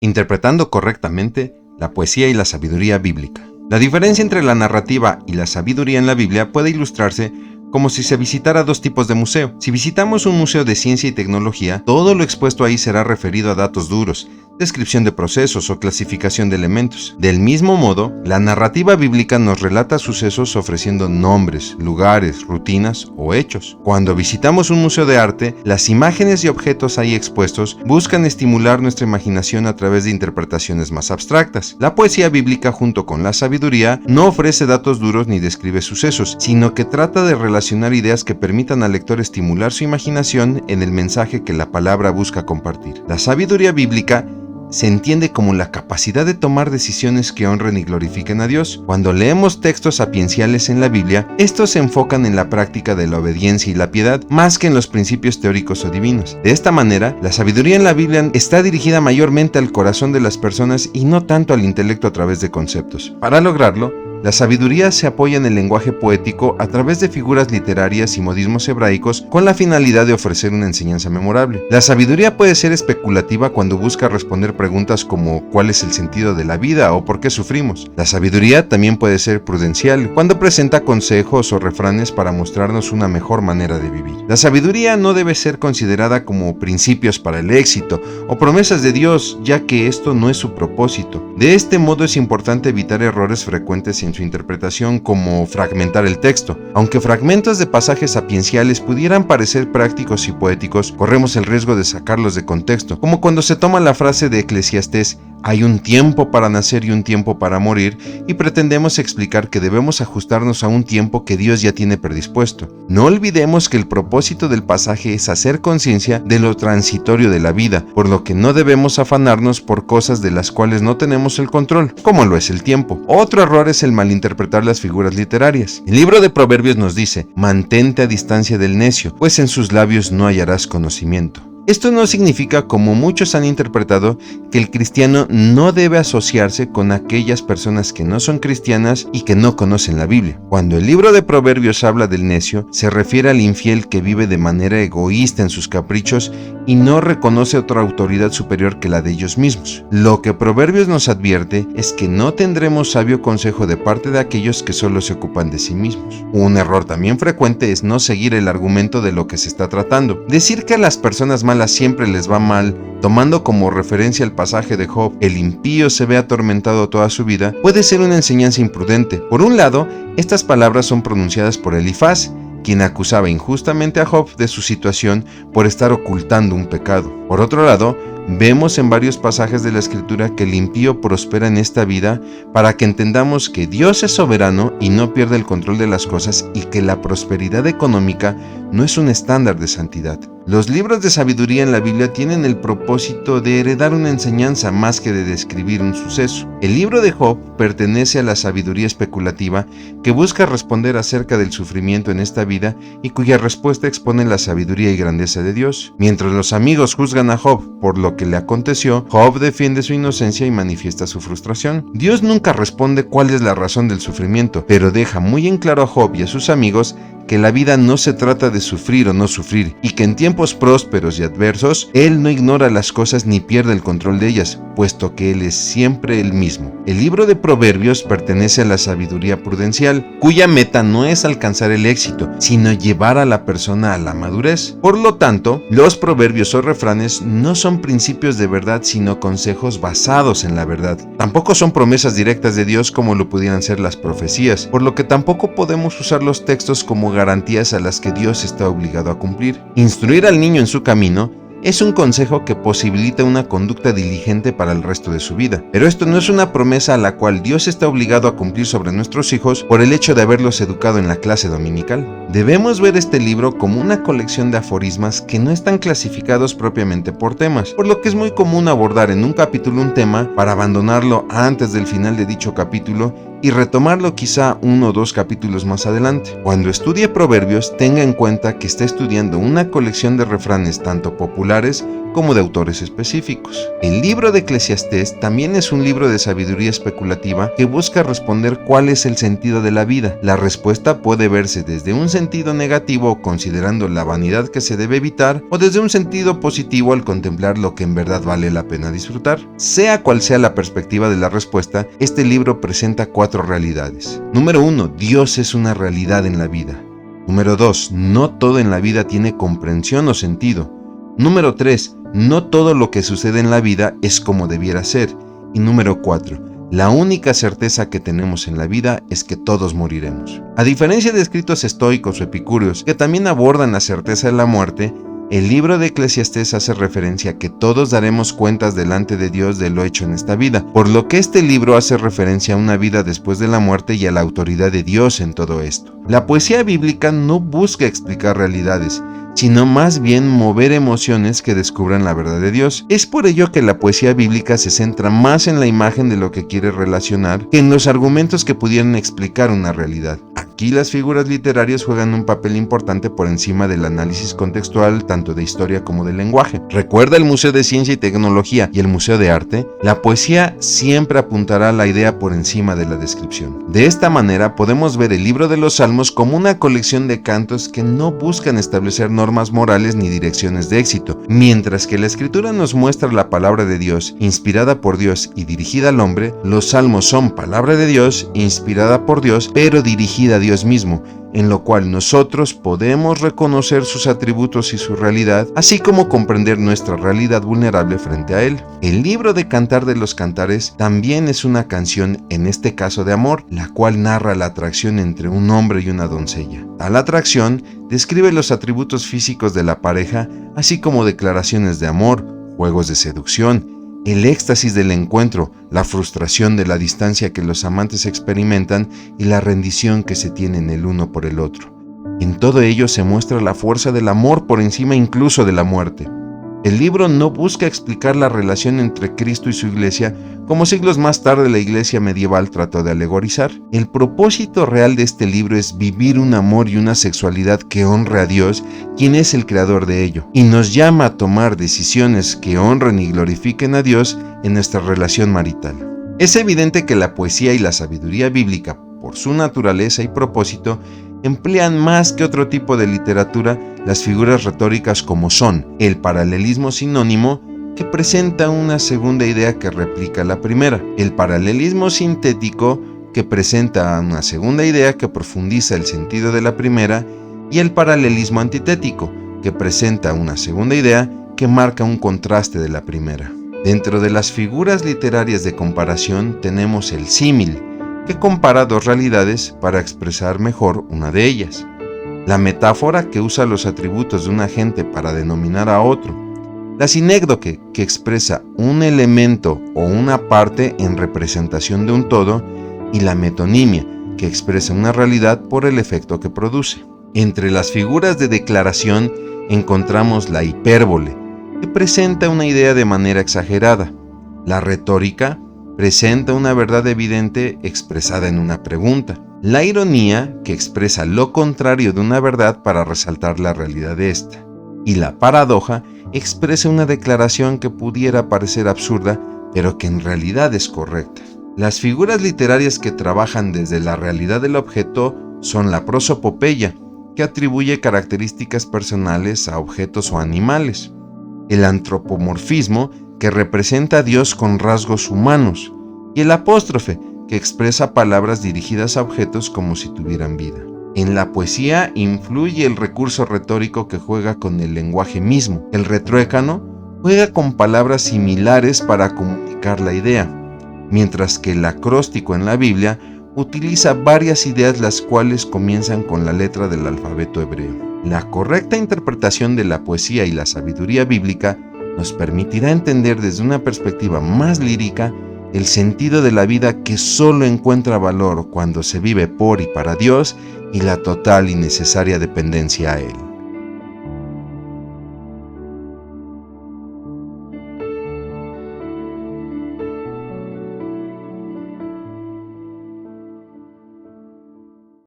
Interpretando correctamente la poesía y la sabiduría bíblica. La diferencia entre la narrativa y la sabiduría en la Biblia puede ilustrarse como si se visitara dos tipos de museo. Si visitamos un museo de ciencia y tecnología, todo lo expuesto ahí será referido a datos duros, descripción de procesos o clasificación de elementos. Del mismo modo, la narrativa bíblica nos relata sucesos ofreciendo nombres, lugares, rutinas o hechos. Cuando visitamos un museo de arte, las imágenes y objetos ahí expuestos buscan estimular nuestra imaginación a través de interpretaciones más abstractas. La poesía bíblica, junto con la sabiduría, no ofrece datos duros ni describe sucesos, sino que trata de relacionar ideas que permitan al lector estimular su imaginación en el mensaje que la palabra busca compartir. La sabiduría bíblica se entiende como la capacidad de tomar decisiones que honren y glorifiquen a Dios. Cuando leemos textos sapienciales en la Biblia, estos se enfocan en la práctica de la obediencia y la piedad, más que en los principios teóricos o divinos. De esta manera, la sabiduría en la Biblia está dirigida mayormente al corazón de las personas y no tanto al intelecto a través de conceptos. Para lograrlo, la sabiduría se apoya en el lenguaje poético a través de figuras literarias y modismos hebraicos con la finalidad de ofrecer una enseñanza memorable. La sabiduría puede ser especulativa cuando busca responder preguntas como ¿cuál es el sentido de la vida o por qué sufrimos? La sabiduría también puede ser prudencial cuando presenta consejos o refranes para mostrarnos una mejor manera de vivir. La sabiduría no debe ser considerada como principios para el éxito o promesas de Dios, ya que esto no es su propósito. De este modo es importante evitar errores frecuentes en su interpretación, como fragmentar el texto. Aunque fragmentos de pasajes sapienciales pudieran parecer prácticos y poéticos, corremos el riesgo de sacarlos de contexto, como cuando se toma la frase de Eclesiastés: hay un tiempo para nacer y un tiempo para morir, y pretendemos explicar que debemos ajustarnos a un tiempo que Dios ya tiene predispuesto. No olvidemos que el propósito del pasaje es hacer conciencia de lo transitorio de la vida, por lo que no debemos afanarnos por cosas de las cuales no tenemos el control, como lo es el tiempo. Otro error es el malinterpretar las figuras literarias. El libro de Proverbios nos dice: mantente a distancia del necio, pues en sus labios no hallarás conocimiento. Esto no significa, como muchos han interpretado, que el cristiano no debe asociarse con aquellas personas que no son cristianas y que no conocen la Biblia. Cuando el libro de Proverbios habla del necio, se refiere al infiel que vive de manera egoísta en sus caprichos y no reconoce otra autoridad superior que la de ellos mismos. Lo que Proverbios nos advierte es que no tendremos sabio consejo de parte de aquellos que solo se ocupan de sí mismos. Un error también frecuente es no seguir el argumento de lo que se está tratando. Decir que a las personas malas siempre les va mal, tomando como referencia el pasaje de Job: el impío se ve atormentado toda su vida, puede ser una enseñanza imprudente. Por un lado, estas palabras son pronunciadas por Elifaz, quien acusaba injustamente a Job de su situación por estar ocultando un pecado. Por otro lado, vemos en varios pasajes de la Escritura que el impío prospera en esta vida, para que entendamos que Dios es soberano y no pierde el control de las cosas, y que la prosperidad económica no es un estándar de santidad. Los libros de sabiduría en la Biblia tienen el propósito de heredar una enseñanza más que de describir un suceso. El libro de Job pertenece a la sabiduría especulativa que busca responder acerca del sufrimiento en esta vida y cuya respuesta expone la sabiduría y grandeza de Dios. Mientras los amigos juzgan a Job por lo que le aconteció, Job defiende su inocencia y manifiesta su frustración. Dios nunca responde cuál es la razón del sufrimiento, pero deja muy en claro a Job y a sus amigos que la vida no se trata de sufrir o no sufrir, y que en tiempos prósperos y adversos, Él no ignora las cosas ni pierde el control de ellas, puesto que Él es siempre el mismo. El libro de Proverbios pertenece a la sabiduría prudencial, cuya meta no es alcanzar el éxito, sino llevar a la persona a la madurez. Por lo tanto, los proverbios o refranes no son principios de verdad, sino consejos basados en la verdad. Tampoco son promesas directas de Dios como lo pudieran ser las profecías, por lo que tampoco podemos usar los textos como garantías a las que Dios está obligado a cumplir. Instruir al niño en su camino es un consejo que posibilita una conducta diligente para el resto de su vida, pero esto no es una promesa a la cual Dios está obligado a cumplir sobre nuestros hijos por el hecho de haberlos educado en la clase dominical. Debemos ver este libro como una colección de aforismas que no están clasificados propiamente por temas, por lo que es muy común abordar en un capítulo un tema para abandonarlo antes del final de dicho capítulo y retomarlo quizá 1 o 2 capítulos más adelante. Cuando estudie Proverbios, tenga en cuenta que está estudiando una colección de refranes tanto populares como de autores específicos. El libro de Eclesiastés también es un libro de sabiduría especulativa que busca responder cuál es el sentido de la vida. La respuesta puede verse desde un sentido negativo considerando la vanidad que se debe evitar, o desde un sentido positivo al contemplar lo que en verdad vale la pena disfrutar. Sea cual sea la perspectiva de la respuesta, este libro presenta 4 realidades. Número 1. Dios es una realidad en la vida. Número 2. No todo en la vida tiene comprensión o sentido. Número 3. No todo lo que sucede en la vida es como debiera ser. Y número 4. La única certeza que tenemos en la vida es que todos moriremos. A diferencia de escritos estoicos o epicúreos que también abordan la certeza de la muerte, el libro de Eclesiastés hace referencia a que todos daremos cuentas delante de Dios de lo hecho en esta vida, por lo que este libro hace referencia a una vida después de la muerte y a la autoridad de Dios en todo esto. La poesía bíblica no busca explicar realidades, sino más bien mover emociones que descubran la verdad de Dios. Es por ello que la poesía bíblica se centra más en la imagen de lo que quiere relacionar que en los argumentos que pudieran explicar una realidad. Aquí las figuras literarias juegan un papel importante por encima del análisis contextual tanto de historia como de lenguaje. ¿Recuerda el Museo de Ciencia y Tecnología y el Museo de Arte? La poesía siempre apuntará a la idea por encima de la descripción. De esta manera podemos ver el libro de los Salmos como una colección de cantos que no buscan establecer normas morales ni direcciones de éxito, mientras que la Escritura nos muestra la palabra de Dios, inspirada por Dios y dirigida al hombre. Los Salmos son palabra de Dios, inspirada por Dios, pero dirigida a Dios mismo, en lo cual nosotros podemos reconocer sus atributos y su realidad, así como comprender nuestra realidad vulnerable frente a Él. El libro de Cantar de los Cantares también es una canción, en este caso de amor, la cual narra la atracción entre un hombre y una doncella. Tal atracción describe los atributos físicos de la pareja, así como declaraciones de amor, juegos de seducción, el éxtasis del encuentro, la frustración de la distancia que los amantes experimentan y la rendición que se tienen el uno por el otro. En todo ello se muestra la fuerza del amor por encima incluso de la muerte. El libro no busca explicar la relación entre Cristo y su iglesia como siglos más tarde la iglesia medieval trató de alegorizar. El propósito real de este libro es vivir un amor y una sexualidad que honre a Dios, quien es el creador de ello, y nos llama a tomar decisiones que honren y glorifiquen a Dios en nuestra relación marital. Es evidente que la poesía y la sabiduría bíblica, por su naturaleza y propósito, emplean más que otro tipo de literatura las figuras retóricas como son el paralelismo sinónimo, que presenta una segunda idea que replica la primera, el paralelismo sintético, que presenta una segunda idea que profundiza el sentido de la primera, y el paralelismo antitético, que presenta una segunda idea que marca un contraste de la primera. Dentro de las figuras literarias de comparación tenemos el símil, que compara dos realidades para expresar mejor una de ellas. La metáfora, que usa los atributos de un agente para denominar a otro. La sinécdoque, que expresa un elemento o una parte en representación de un todo. Y la metonimia, que expresa una realidad por el efecto que produce. Entre las figuras de declaración encontramos la hipérbole, que presenta una idea de manera exagerada. La retórica presenta una verdad evidente expresada en una pregunta. La ironía, que expresa lo contrario de una verdad para resaltar la realidad de esta. Y la paradoja expresa una declaración que pudiera parecer absurda, pero que en realidad es correcta. Las figuras literarias que trabajan desde la realidad del objeto son la prosopopeya, que atribuye características personales a objetos o animales. El antropomorfismo, que representa a Dios con rasgos humanos, y el apóstrofe, que expresa palabras dirigidas a objetos como si tuvieran vida. En la poesía influye el recurso retórico que juega con el lenguaje mismo. El retruécano juega con palabras similares para comunicar la idea, mientras que el acróstico en la Biblia utiliza varias ideas las cuales comienzan con la letra del alfabeto hebreo. La correcta interpretación de la poesía y la sabiduría bíblica nos permitirá entender desde una perspectiva más lírica el sentido de la vida, que solo encuentra valor cuando se vive por y para Dios, y la total y necesaria dependencia a Él.